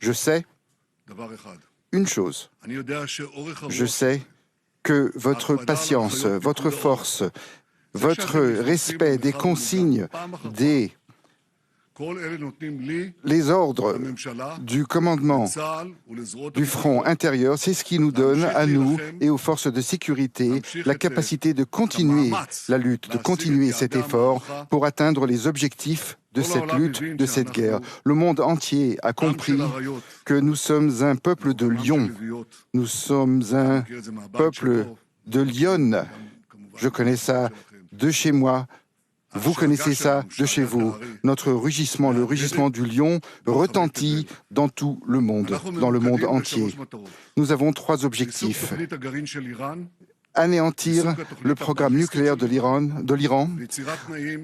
Je sais une chose. Je sais que votre patience, votre force, votre respect des consignes, les ordres du commandement du front intérieur, c'est ce qui nous donne, à nous et aux forces de sécurité, la capacité de continuer la lutte, de continuer cet effort pour atteindre les objectifs de cette lutte, de cette guerre. Le monde entier a compris que nous sommes un peuple de lions, nous sommes un peuple de lionnes. Je connais ça de chez moi. Vous connaissez ça de chez vous. Notre rugissement, le rugissement du lion, retentit dans tout le monde, dans le monde entier. Nous avons 3 objectifs. Anéantir le programme nucléaire de l'Iran,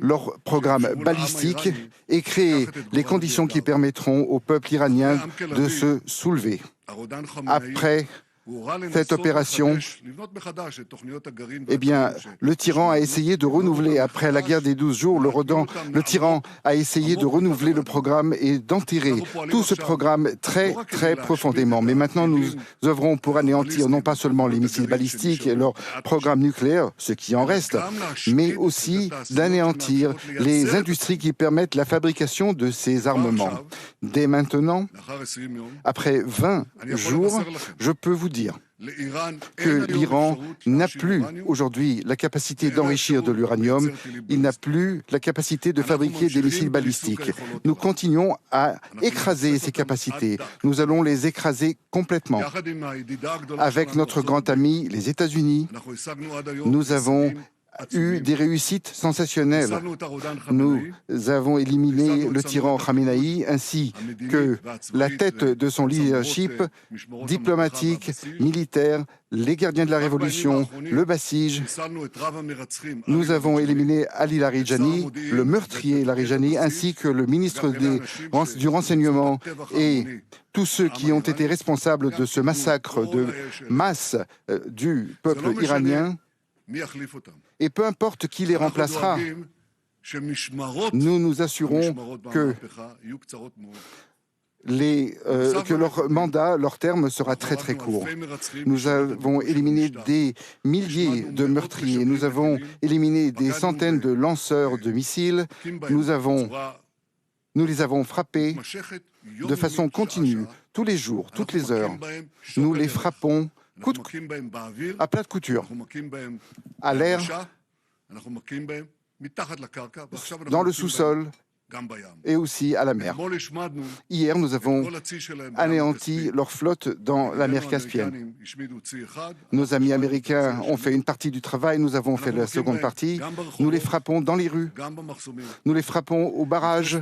leur programme balistique, et créer les conditions qui permettront au peuple iranien de se soulever. Après cette opération, eh bien, le tyran a essayé de renouveler, après la guerre des 12 jours, le tyran a essayé de renouveler le programme et d'enterrer tout ce programme très, très profondément. Mais maintenant, nous œuvrons pour anéantir non pas seulement les missiles balistiques et leur programme nucléaire, ce qui en reste, mais aussi d'anéantir les industries qui permettent la fabrication de ces armements. Dès maintenant, après 20 jours, je peux vous dire que l'Iran n'a plus aujourd'hui la capacité d'enrichir de l'uranium, il n'a plus la capacité de fabriquer des missiles balistiques. Nous continuons à écraser ces capacités. Nous allons les écraser complètement. Avec notre grand ami, les États-Unis, nous avons eu des réussites sensationnelles. Nous avons éliminé le tyran Khamenei ainsi que la tête de son leadership diplomatique, militaire, les gardiens de la révolution, le Bassij. Nous avons éliminé Ali Larijani, le meurtrier Larijani, ainsi que le ministre du renseignement et tous ceux qui ont été responsables de ce massacre de masse du peuple iranien. Et peu importe qui les remplacera, nous nous assurons que leur mandat, leur terme sera très très court. Nous avons éliminé des milliers de meurtriers, nous avons éliminé des centaines de lanceurs de missiles, nous les avons frappés de façon continue, tous les jours, toutes les heures. Nous les frappons à plat de couture, à l'air, dans le sous-sol et aussi à la mer. Hier, nous avons anéanti leur flotte dans la mer Caspienne. Nos amis américains ont fait une partie du travail, nous avons fait la seconde partie. Nous les frappons dans les rues, nous les frappons au barrage.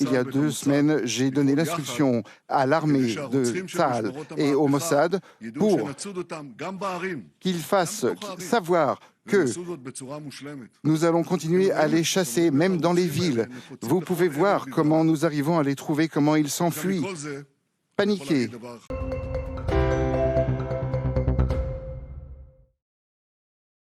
Il y a 2 semaines, j'ai donné l'instruction à l'armée de Tsahal et au Mossad pour qu'ils fassent savoir que nous allons continuer à les chasser, même dans les villes. Vous pouvez voir comment nous arrivons à les trouver, comment ils s'enfuient, paniqués.